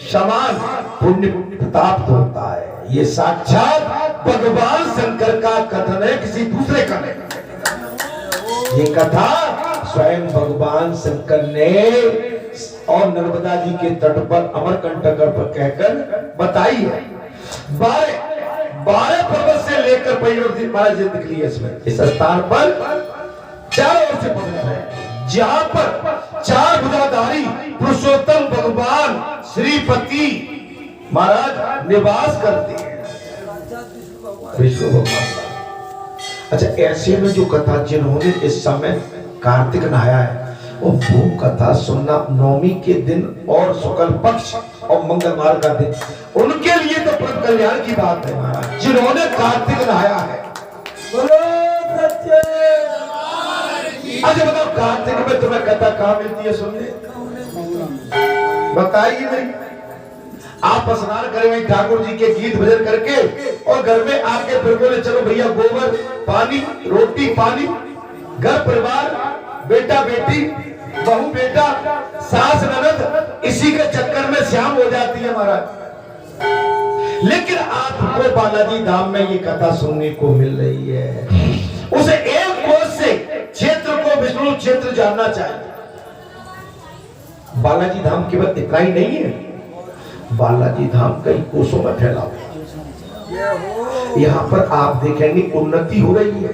समान पुण्य प्राप्त होता है। ये साक्षात भगवान शंकर का कथन है, किसी दूसरे का नहीं। ये कथा स्वयं भगवान शंकर ने और नर्मदा जी के तट पर अमरकंटक पर कहकर बताई है। 12 पर्वत से लेकर पैर महाराज निकली है इसमें। इस स्थान पर चारों ओर से पर्वत है, जहां पर 4 भुजाधारी पुरुषोत्तम भगवान श्रीपति महाराज निवास करते हैं, विष्णु भगवान। अच्छा, ऐसे में जो कथा जिन्होंने इस समय कार्तिक नहाया है, वो कथा सुनना नवमी के दिन और शुक्ल पक्ष और मंगलवार का दिन, उनके लिए तो परम कल्याण की बात है महाराज, जिन्होंने कार्तिक नहाया है। अच्छा बताओ, कार्तिक में तुम्हें कथा कहाँ मिलती है सुनने? बताइए नहीं। आप स्नान करें वही ठाकुर जी के गीत भजन करके और घर में आके फिर बोले चलो भैया गोबर पानी रोटी पानी, घर परिवार बेटा बेटी बहू बेटा सास ननद, इसी के चक्कर में शाम हो जाती है महाराज। लेकिन आपको बालाजी धाम में ये कथा सुनने को मिल रही है। उसे एक कोस से क्षेत्र को विष्णु क्षेत्र जानना चाहिए। बालाजी धाम केवल इतना ही नहीं है, बालाजी धाम कई कोसों में फैला हुआ। यहाँ पर आप देखेंगे उन्नति हो रही है।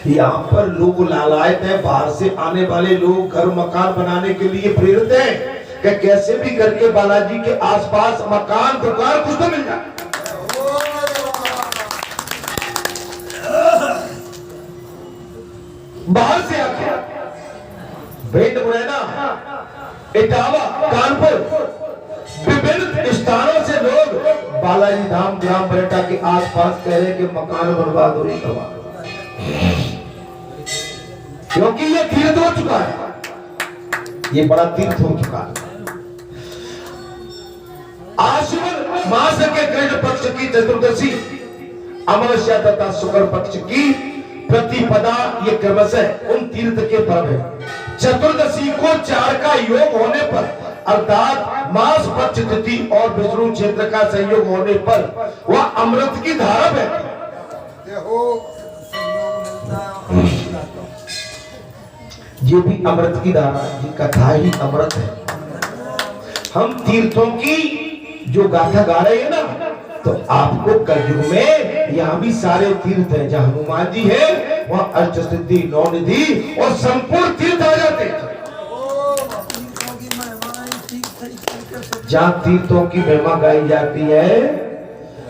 यहाँ पर लोग लालायत हैं, बाहर से आने वाले लोग घर मकान बनाने के लिए प्रेरित हैं कि कैसे भी करके बालाजी के आसपास मकान दुकान कुछ तो मिल जाए। बाहर से आके भिंड, मुरैना, इटावा, कानपुर, विभिन्न स्थानों से लोग बालाजी धाम ग्राम बरेटा के आसपास कह रहे कि मकान बर्बाद हो रही करवा, क्योंकि ये तीर्थ हो चुका है, ये बड़ा तीर्थ हो चुका है। आश्विन मास के कृष्ण पक्ष की चतुर्दशी, अमावस्या तथा शुक्ल पक्ष की प्रतिपदा, ये क्रमशः उन तीर्थ के पर्व है। चतुर्दशी को 4 का योग होने पर, अर्थात मास पक्ष तिथि और विष्णु क्षेत्र का संयोग होने पर वह अमृत की धारा बहती है। ये भी अमृत की धारा, ये कथा ही अमृत है। हम तीर्थों की जो गाथा गा रहे हैं ना, तो आपको कलयुग में यहाँ भी सारे तीर्थ हैं। जहाँ हनुमान जी है वहाँ अष्टसिद्धि, नौनिधि और संपूर्ण तीर्थ आ जाते हैं। जहाँ तीर्थों की महिमा गाई जाती है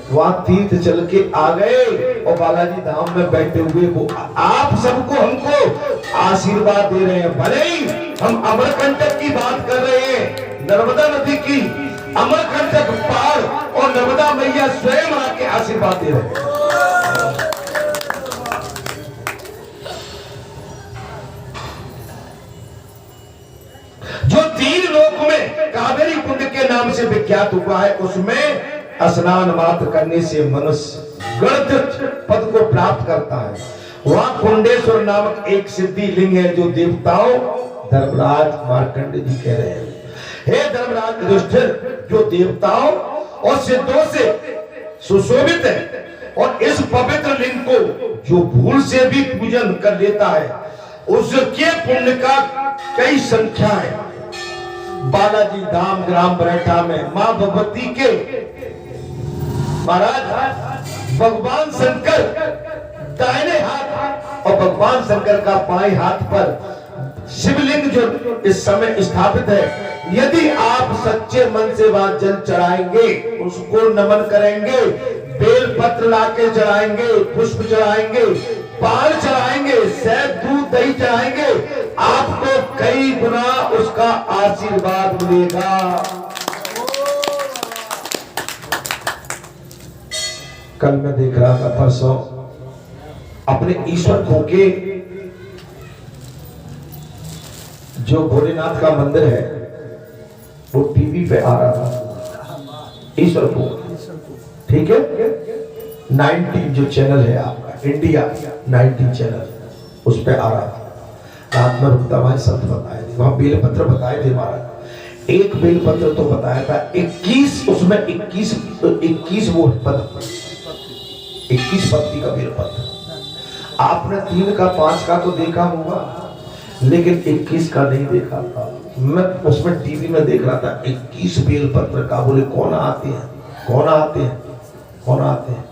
वहाँ तीर्थ चल के आ गए और बालाजी धाम में बैठे हुए वो आप सबको हमको आशीर्वाद दे रहे हैं। भले ही हम अमरकंटक की बात कर रहे हैं, नर्मदा नदी की, अमरकंटक पार और नर्मदा मैया स्वयं आके आशीर्वाद दे रहे हैं। जो 3 लोक में कावेरी कुंड के नाम से विख्यात हुआ है, उसमें स्नान मात्र करने से मनुष्य गणतीर्थ पद को प्राप्त करता है। वहां कुंडेश्वर नामक एक सिद्धि लिंग है जो देवताओं धर्मराज मार्कंड जी कह रहे हैं, हे धर्मराज युधिष्ठिर, जो देवताओं और सिद्धों से सुशोभित है और इस पवित्र लिंग को जो भूल से भी पूजन कर लेता है उसके पुण्य का कई संख्या है। बालाजी धाम ग्राम बरेठा में मां भगवती के महाराज भगवान शंकर दाहिने हाथ और भगवान शंकर का बाएं हाथ पर शिवलिंग जो इस समय स्थापित है। यदि आप सच्चे मन से वहां जल चढ़ाएंगे, उसको नमन करेंगे, बेल पत्र लाके चढ़ाएंगे, पुष्प चढ़ाएंगे, पान चढ़ाएंगे, शहद दूध दही चढ़ाएंगे, आपको कई गुना उसका आशीर्वाद मिलेगा। कल मैं देख रहा था, परसों अपने ईश्वर खो के जो भोलेनाथ का मंदिर है वो टीवी पे आ रहा था, ईश्वर खो, ठीक है, 19 जो चैनल है आपका इंडिया 19 चैनल, उस पे आ रहा था। रात में रुकता वहां संत बताए थे, वहां बेलपत्र बताए थे महाराज। एक बेलपत्र तो बताया था 21, उसमें 21 वो पत्र, 21 पत्ती का बेलपत्र। आपने 3 का 5 का तो देखा होगा, लेकिन 21 का नहीं देखा था। मैं उसमें टीवी में देख रहा था 21 बेलपत्र का। बोले कौन आते हैं, कौन आते हैं, कौन आते हैं?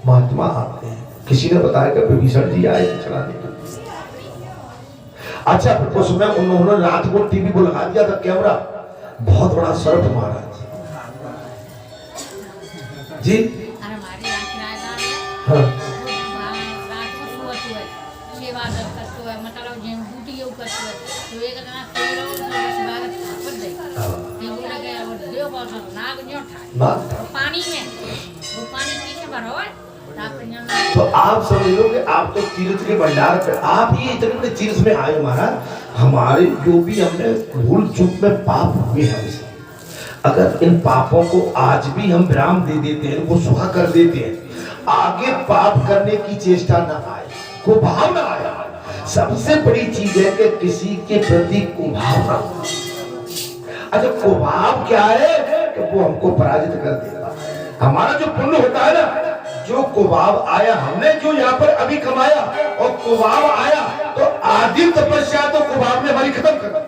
महात्मा आते हैं। किसी ने बताया कि विभीषण जी आए चलाने के। अच्छा, उसमें उन्होंने रात को टीवी को लगा दिया था कैमरा, बहुत बड़ा सर्प मारा जी। हाँ। पानी में वो पानी पीछे भरो है। तो आप समझ लो कि आप तो तीर्थ के भंडार पे, आप ये इतने बड़े तीर्थ में आए महाराज। हमारे जो भी हमने भूल चूक में पाप हुए हैं, अगर इन पापों को आज भी हम विराम दे देते हैं, इनको सुहा कर देते हैं, आगे पाप करने की चेष्टा न आए, कुभाव न आए। सबसे बड़ी चीज है कि किसी के प्रति कुभाव न हो। अच्छा, कुभाव क्या है कि वो हमको पराजित कर देगा। हमारा जो पुण्य होता है ना, जो कुभाव आया, हमने जो यहाँ पर अभी कमाया और कुभाव आया, तो आदि तपस्या तो कुभाव ने हमारी खत्म कर दी।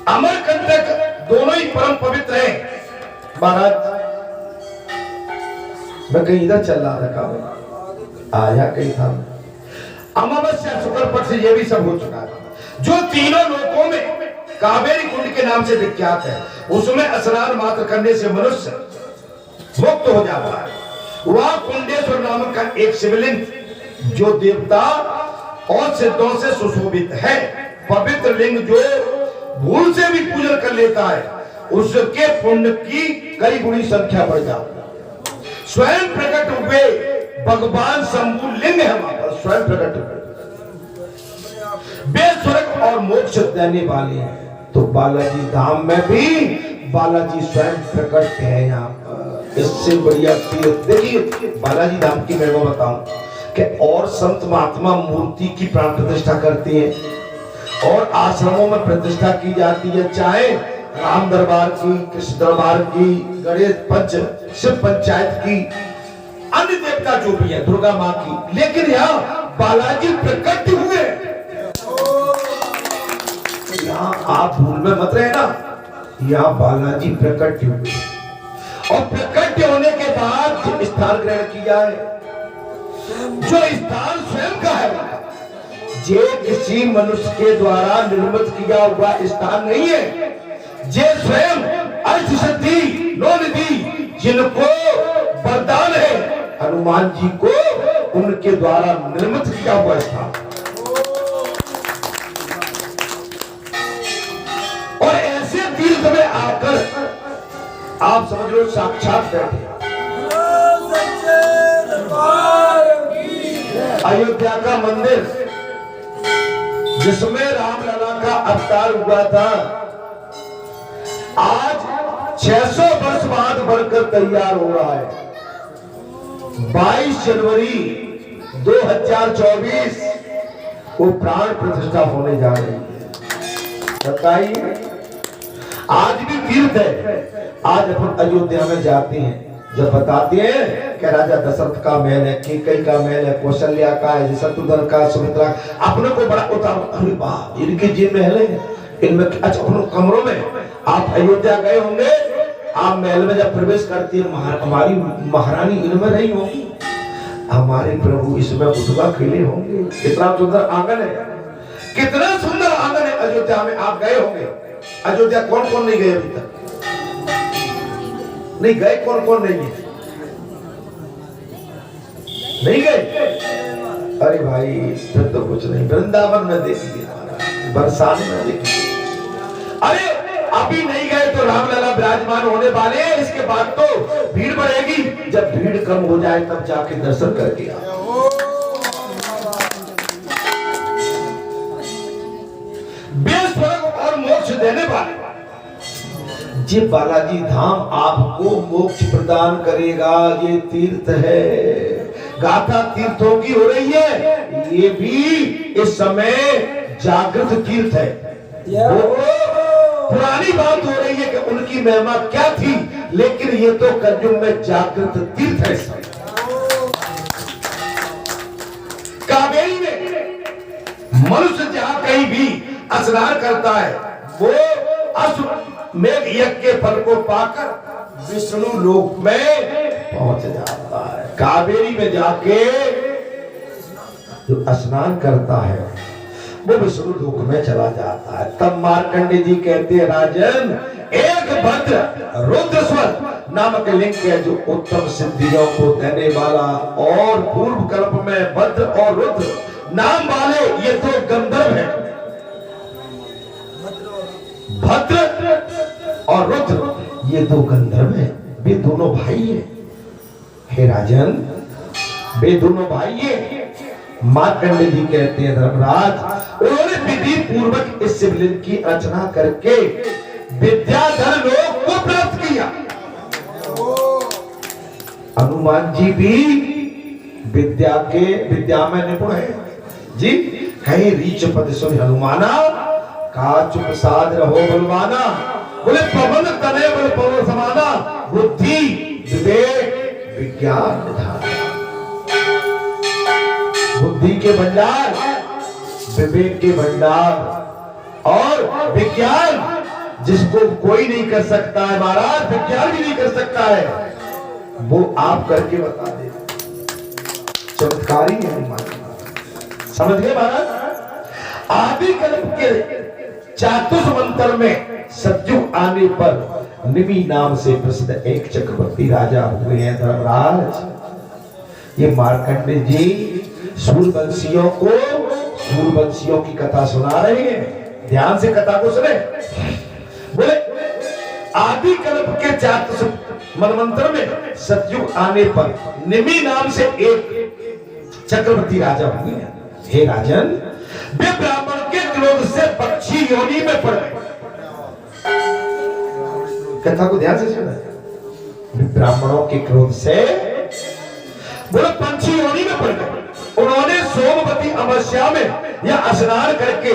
अमरकंटक दोनों ही परम पवित्र हैं महाराज। मैं कहीं इधर चल रहा था, आया कहीं था। अमावस्या शुक्ल पक्ष से ये भी सब हो चुका है। जो तीनों लोकों में कावेरी कुंड के नाम से विख्यात है, उसमें स्नान मात्र करने से मनुष्य मुक्त हो जाता है। वह कुंडेश्वर नामक का एक शिवलिंग, जो देवता और सिद्धों से सुशोभित है, पवित्र लिंग, जो भूल से भी पूजन कर लेता है, उसके पुण्य की कई गुणी संख्या बढ़ जाती है। स्वयं प्रकट हुए भगवान शंभु लिंग है वहां पर, स्वयं प्रकट हुए, वे स्वर्ग और मोक्ष देने वाले हैं। तो बालाजी धाम में भी बालाजी स्वयं प्रकट है यहाँ पर। इससे बढ़िया तीर्थ देखिए, बालाजी धाम की मैं बताऊं कि और संत महात्मा मूर्ति की प्राण प्रतिष्ठा करते हैं और आश्रमों में प्रतिष्ठा की जाती है, चाहे राम दरबार की, कृष्ण दरबार की, गणेश पंच, शिव पंचायत की, अन्य देवता जो भी है, दुर्गा माँ की। लेकिन यहाँ बालाजी प्रकट हुए, यहाँ आप भूल में मत रहे ना, यहाँ बालाजी प्रकट हुए। और प्रकट होने के बाद जो स्थान ग्रहण किया है, जो स्थान स्वयं का है, ये किसी मनुष्य के द्वारा निर्मित किया हुआ स्थान नहीं है। ये स्वयं अर्थ सिद्धि नो निधि, जिनको वरदान है हनुमान जी को, उनके द्वारा निर्मित किया हुआ स्थान। और ऐसे तीर्थ में आकर आप समझ लो साक्षात बैठे। अयोध्या का मंदिर जिसमें रामलला का अवतार हुआ था, आज 600 वर्ष बाद बनकर तैयार हो रहा है। 22 जनवरी 2024 को प्राण प्रतिष्ठा होने जा रही है। बताइए, आज भी तीर्थ है। आज अपन अयोध्या में जाते हैं, जब बताते हैं कि राजा दशरथ का महल है, कैकेयी का महल है, कौशल्या का है, शत्रुघ्न का, सुमित्रा, अपने को बड़ा उतार, अरे वाह इनके ये महल है, इनमें अच्छा। कमरों में आप अयोध्या गए होंगे, आप महल में जब प्रवेश करती है, हमारी महारानी इनमें रही होगी, हमारे प्रभु इसमें उठवा खेले होंगे। कितना सुंदर आंगन है, कितना सुंदर आंगन है अयोध्या में। आप गए होंगे अयोध्या, कौन कौन नहीं गए अभी तक? नहीं गए, कौन कौन नहीं है? नहीं गए? अरे भाई फिर तो कुछ नहीं, वृंदावन में देखिए, बरसात में देखिए। अरे अभी नहीं गए तो रामलला विराजमान होने वाले हैं, इसके बाद तो भीड़ बढ़ेगी। जब भीड़ कम हो जाए तब जाके दर्शन करके आओ। वे स्वर्ग और मोक्ष देने वाले, ये बालाजी धाम आपको मोक्ष प्रदान करेगा, ये तीर्थ है। गाथा तीर्थों की हो रही है, ये भी इस समय जागृत तीर्थ है। वो पुरानी बात हो रही है कि उनकी महिमा क्या थी, लेकिन ये तो कलयुग में जागृत तीर्थ है। कावेरी में मनुष्य जहां कहीं भी स्नान करता है, वो अश्वमेध यज्ञ के फल को पाकर विष्णु लोक में पहुंच जाता है। कावेरी में जाके जो स्नान करता है वो विष्णु लोक में चला जाता है। तब मार्कंडे जी कहते हैं, राजन, एक भद्र रुद्रस्वर नामक लिंग है जो उत्तम सिद्धियों को देने वाला, और पूर्व कल्प में भद्र और रुद्र नाम वाले ये दो गंधर्व हैं। भद्र और रुद्र ये दो गंधर्व हैं, वे दोनों भाई हैं। हे राजन, वे दोनों भाई हैं। मार्कंडे जी कहते हैं, धर्मराज, उन्होंने विधि पूर्वक इस शिवलिंग की रचना करके विद्याधर लोक को प्राप्त किया। हनुमान जी भी विद्या में निपुण है जी। कहीं रीच पद सुन हनुमाना, काच प्रसाद रहो बलवाना, बोले पवन तने बल पवन समाना, बुद्धि विवेक विज्ञान निधान। बुद्धि के भंडार, विवेक के भंडार और विज्ञान जिसको कोई नहीं कर सकता है महाराज, विज्ञान भी नहीं कर सकता है, वो आप करके बता दे। चमत्कारी है, समझ गए महाराज। आदि कल्प के चातुर्मंत्र में सतयुग आने पर निमि नाम से प्रसिद्ध एक चक्रवर्ती राजा हुए हैं। धर्मराज, ये मार्कंडे जी सूर्यवंशियों को सूर्यवंशियों की कथा सुना रहे हैं। ध्यान से कथा को सुने। बोले आदि कल्प के चातुर्मंत्र में सतयुग आने पर निमि नाम से एक चक्रवर्ती राजा हुए हैं। हे राजन, वे ब्राह्मण के क्रोध से पक्षी योनि में पड़ गए। कथा को ध्यान से सुना। ब्राह्मणों के क्रोध से बोले पंछी योनि में पड़ गए। उन्होंने सोमवती अमावस्या में या स्नान करके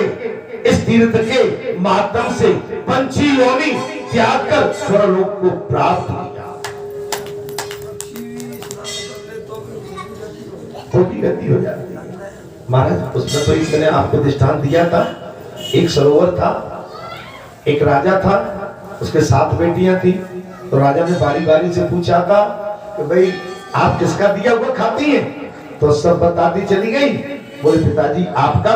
इस तीर्थ के माध्यम से पंछी योनि त्याग कर स्वर्गलोक को प्राप्त किया। तो की गति हो जाती है महाराज। उसमें तो एक मैंने आपको दृष्टांत दिया था। एक सरोवर था, एक राजा था, उसके 7 बेटियां थी। तो राजा ने बारी बारी से पूछा था कि भाई आप किसका दिया हुआ खाती हैं? तो सब बताती चली गई। बोले पिताजी आपका।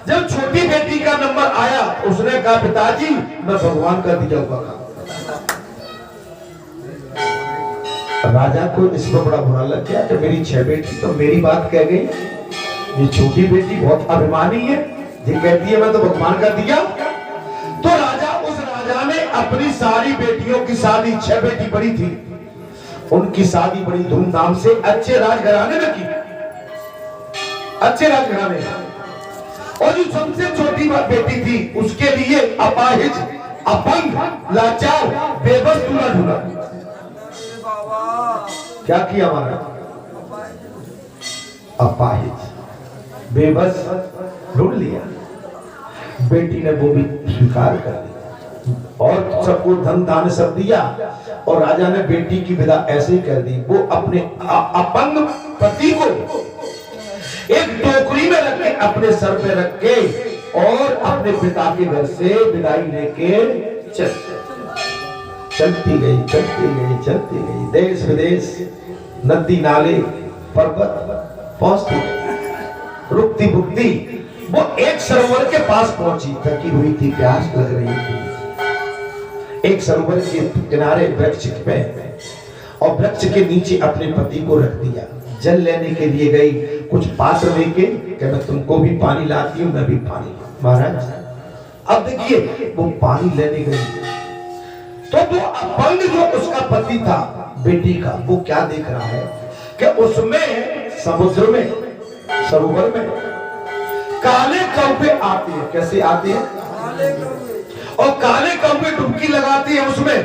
जब छोटी बेटी का नंबर आया, उसने कहा पिताजी मैं भगवान का दिया हुआ खाता। राजा को इसमें बड़ा बुरा लग गया कि मेरी 6 बेटी तो मेरी बात कह गई, ये छोटी बेटी बहुत अभिमानी है, ये कहती है मैं तो भगवान का दिया। तो उस राजा ने अपनी सारी बेटियों की शादी, 6 बेटी बड़ी थी, उनकी शादी बड़ी धूमधाम से अच्छे राजघराने में की, अच्छे राजघराने में। और जो सबसे छोटी बेटी थी उसके लिए अपाहिज, अपंग, लाचार, बेबस दूल्हा ढूंढा। क्या किया हमारा? अपाहिज, बेबस ढूंढ लिया। बेटी ने वो भी स्वीकार कर लिया और सबको धन दान सब दिया। और राजा ने बेटी की विदा ऐसे ही कर दी। वो अपने अपंग पति को एक टोकरी में रख के अपने सर पे रख के और अपने पिता के घर से विदाई लेके चलती गई, चलती गई, चलती गई, देश विदेश, नदी नाले, पर्वत पहुंचती गई, रुकती बुकती। वो एक सरोवर के पास पहुंची, थकी हुई थी, प्यास लग रही थी। एक सरोवर के किनारे वृक्ष पे और वृक्ष के नीचे अपने पति को रख दिया। जल लेने के लिए गई, कुछ पात्र लेके कि मैं तुमको भी पानी लाती हूं, मैं भी पानी। महाराज अब देखिए वो पानी लेने गई तो वो अपंग जो उसका पति था बेटी का, वो क्या देख रहा है कि उसमें समुद्र में, सरोवर में काले कौवे आते हैं। कैसे आते हैं? और काले कौवे डुबकी लगाती है उसमें,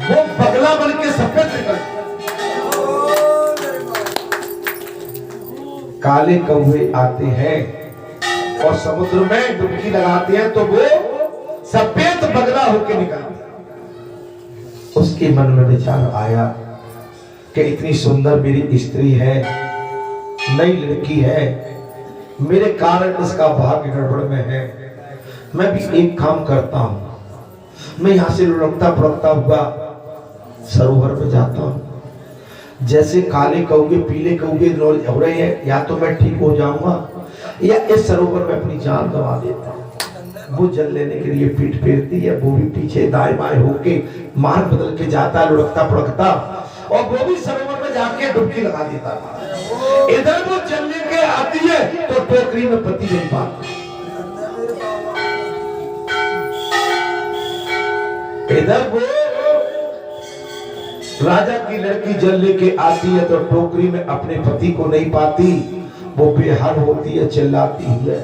वो बगला बन के सफेद निकलती। काले कौवे आते हैं और समुद्र में डुबकी लगाते हैं तो वो सफेद बगला होके निकलता। उसके मन में विचार आया कि इतनी सुंदर मेरी स्त्री है, नई लड़की है, मेरे कारण इसका भाग्य गड़बड़ में है। मैं भी एक काम करता हूं, मैं यहां से लुढ़कता फुढ़कता हुआ सरोवर में जाता हूं। जैसे काले कौवे पीले कौवे हो रहे हैं, या तो मैं ठीक हो जाऊंगा या इस सरोवर में अपनी जान गंवा देता हूं। वो जल लेने के लिए पीठ फेरती है, वो भी पीछे दाएं बाएं होके मार्ग बदल के जाता है लुढ़कता फुढ़कता, और वो भी सरोवर में जाके डुबकी लगा देता है। इधर वो जल लेके आती है तो टोकरी में पति नहीं पाती। इधर वो राजा की लड़की जल लेके आती है तो टोकरी में अपने पति को नहीं पाती। वो बेहाल होती है, चिल्लाती है,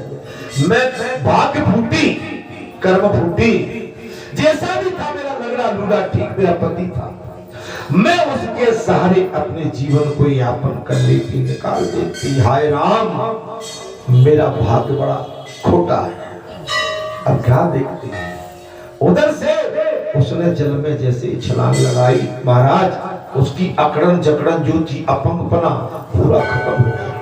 मैं भाग्य फूटी, कर्म फूटी, जैसा भी था मेरा लगड़ा लूड़ा ठीक मेरा पति था, मैं उसके सहारे अपने जीवन को यापन कर लेती, निकाल देती। हाय राम, मेरा भाग्य बड़ा खोटा है। अब क्या देखती है, उधर से उसने जल में जैसे छलांग लगाई, महाराज उसकी अकड़न जकड़न जो थी, अपंगपना पूरा खत्म हो गया।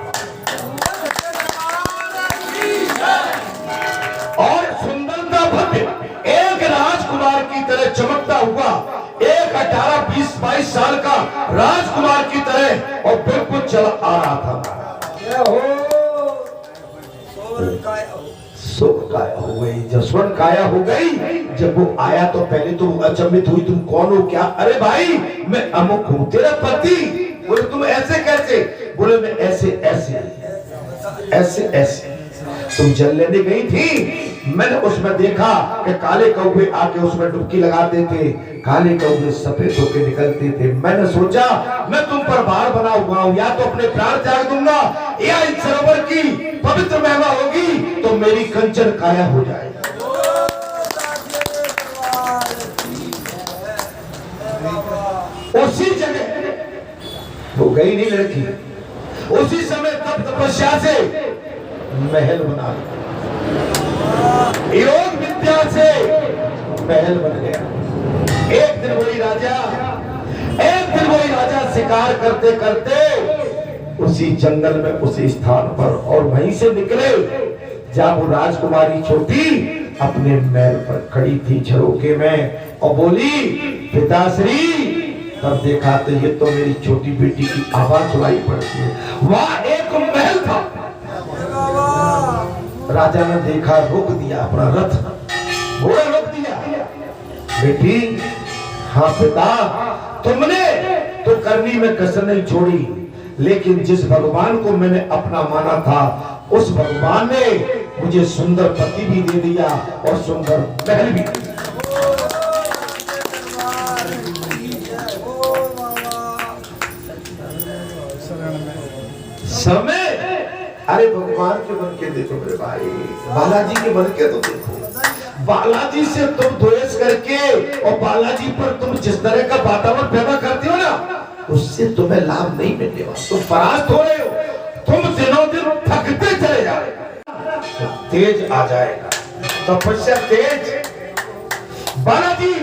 और सुंदरता भव्य एक राजकुमार की तरह चमकता हुआ, एक 18-20-22 साल का राजकुमार की तरह, और बिल्कुल चल आ रहा था। सुख काया हो गई, जसवंत काया हो गई। जब वो आया तो पहले तो अचंभित हुई, तुम कौन हो क्या? अरे भाई मैं अमुक हूं, तेरा पति। बोले तुम ऐसे कैसे? बोले मैं ऐसे ऐसे ऐसे ऐसे। तुम जल लेने गई थी, मैंने उसमें देखा कि काले कौवे आके उसमें डुबकी लगाते थे, काले कौवे सफेद होके निकलते थे। मैंने सोचा मैं तुम पर भार बना हुआ हूं, या तो अपने प्राण त्याग दूंगा या इस सरोवर की पवित्र महिमा होगी तो मेरी कंचन काया हो जाएगी। उसी जगह वो गई नहीं लड़की, उसी समय तप तपस्या से महल बना, योग विद्या से महल बन गया। एक दिन वही राजा शिकार करते करते उसी जंगल में उसी स्थान पर, और वहीं से निकले जब वो राजकुमारी छोटी अपने महल पर खड़ी थी झरोके में, और बोली पिताश्री। तब देखा तो ये तो मेरी छोटी बेटी की आवाज सुनाई पड़ती है। वहां एक महल था। राजा ने देखा, रोक दिया अपना रथ, घोड़ा रोक दिया। बेटी, हाँ पिता, तुमने तो करनी में कसर नहीं छोड़ी, लेकिन जिस भगवान को मैंने अपना माना था उस भगवान ने मुझे सुंदर पति भी दे दिया और सुंदर महल भी दे दिया। समय, अरे भगवान के बन के देखो मेरे भाई, बालाजी के बन के तो देखो। बालाजी से तुम द्वेष करके और बालाजी पर तुम जिस तरह का वातावरण पैदा करते हो ना, उससे तुम्हें लाभ नहीं मिलने वाला। तुम परास्त हो रहे हो, तुम दिनों दिन थकते चले जा रहे हो। तेज आ जाएगा, तपस्या तेज। बालाजी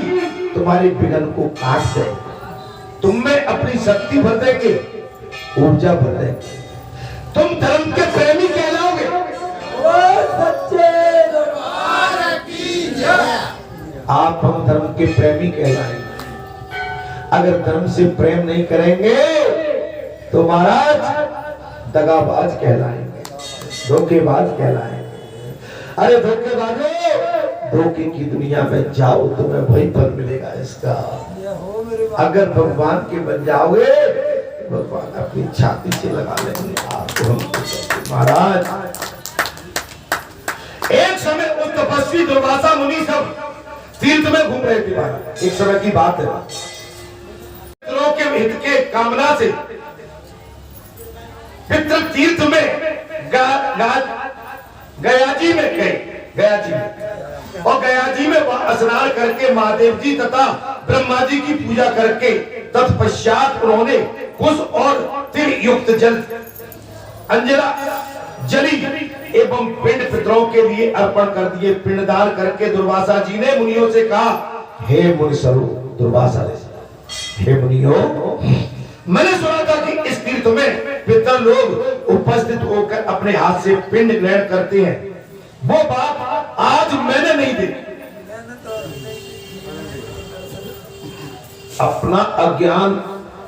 तुम्हारे विघ्न को काट देंगे, तुम में अपनी शक्ति भर देंगे, ऊर्जा भर देंगे, तुम धर्म के प्रेमी कहलाओगे। आप हम धर्म के प्रेमी कहलाएंगे। अगर धर्म से प्रेम नहीं करेंगे तो महाराज दगाबाज कहलाएंगे, धोखेबाज कहलाएंगे। अरे धोखेबाजो, धोखे की दुनिया में जाओ तुम्हें वही फल मिलेगा इसका। अगर भगवान के बन जाओगे, भगवान अपनी छाती से लगा लेंगे आपको। महाराज एक समय उस तपस्वी दुर्वासा मुनि सब तीर्थ में घूम रहे थे। महाराज एक समय की बात है, पितरों के हित के कामना से पितृ तीर्थ में गयाजी में गए। गयाजी में और गया जी में स्नान करके महादेव जी तथा ब्रह्मा जी की पूजा करके तत्पश्चात उन्होंने कुश और तिल युक्त जल अंजला जली एवं पिंड पितरों के लिए अर्पण कर दिए। पिंडदान करके दुर्वासा जी ने मुनियों से कहा, हे मुनिसरो, दुर्वासा ने, हे मुनियों, मैंने सुना था कि इस तीर्थ में पितर लोग उपस्थित होकर अपने हाथ से पिंड ग्रहण करते हैं। वो बात आज मैंने नहीं देखी। अपना अज्ञान,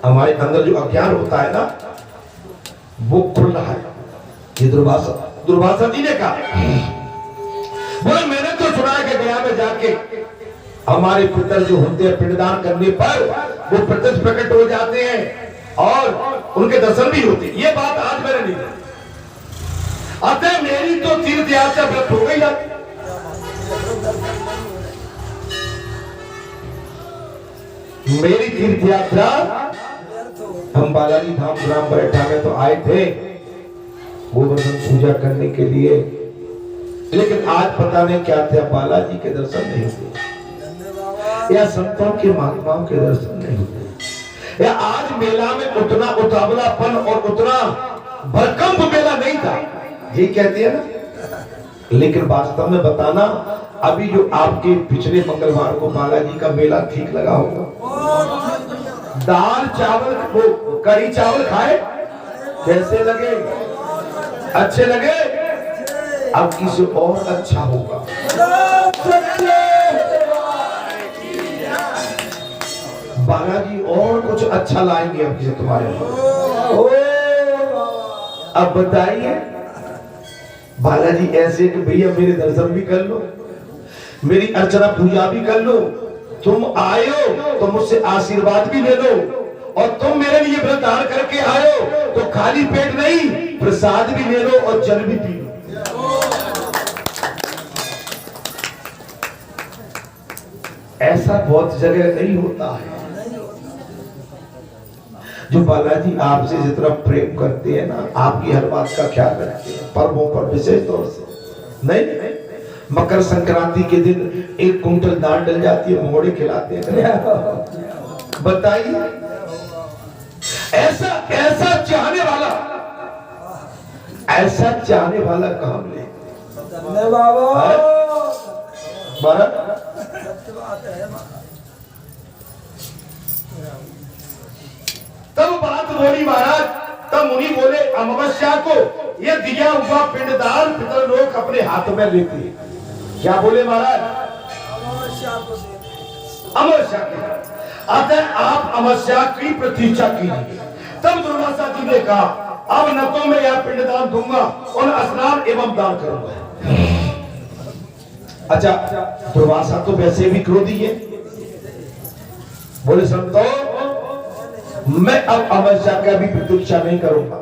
हमारे अंदर जो अज्ञान होता है ना, वो खुल रहा है। ये दुर्वासा जी ने कहा, बोले मैंने तो सुना है कि गया में जाके हमारे पितर जो होते हैं पिंडदान करने पर वो प्रत्यक्ष प्रकट हो जाते हैं और उनके दर्शन भी होते हैं। ये बात आज मैंने नहीं देखी। अतः मेरी तो तीर्थ यात्रा व्यर्थ हो गई। मेरी तीर्थ यात्रा, हम बालाजी धाम ग्राम बैठा में तो आए थे गोवर्धन पूजा करने के लिए, लेकिन आज पता नहीं क्या था, बालाजी के दर्शन नहीं हुए या संतों के महात्माओं के दर्शन नहीं हुए, या आज मेला में उतना उतावलापन और उतना भरकंप मेला नहीं था, ये कहते हैं ना। लेकिन वास्तव में बताना, अभी जो आपके पिछले मंगलवार को बालाजी का मेला ठीक लगा होगा, दाल चावल, वो कढ़ी चावल खाए, कैसे लगे? अच्छे लगे? अब किसी और अच्छा होगा। बालाजी और कुछ अच्छा लाएंगे अब किसी तुम्हारे लिए। अब बताइए, बालाजी ऐसे कि भैया मेरे दर्शन भी कर लो, मेरी अर्चना पूजा भी कर लो, तुम आयो तो मुझसे आशीर्वाद भी ले लो, और तुम मेरे लिए व्रत करके आयो तो खाली पेट नहीं, प्रसाद भी ले लो और जल भी पी लो। ऐसा बहुत जगह नहीं होता है। जो बालाजी आपसे जितना प्रेम करते हैं ना, आपकी हर बात का ख्याल रखते हैं, पर्वों पर विशेष तौर से। नहीं, मकर संक्रांति के दिन 1 कुंटल दाल डल जाती है, मोड़े खिलाते हैं। बताइए, ऐसा चाहने वाला, ऐसा चाहने वाला कहाँ मिले? तब बात बोली महाराज, तब मुनि बोले, अमावस्या को ये दिया हुआ पिंडदान पितर लोग अपने हाथ में लेते हैं। क्या बोले महाराज? अमावस्या। अतः आप अमावस्या की प्रतीक्षा कीजिए। तब दुर्वासा जी ने कहा, अब न तो मैं यह पिंडदान दूंगा और स्नान एवं दान करूंगा। अच्छा, दुर्वासा तो वैसे भी क्रोधी है। बोले संतो, मैं अब अमावस्या का भी प्रतीक्षा नहीं करूंगा।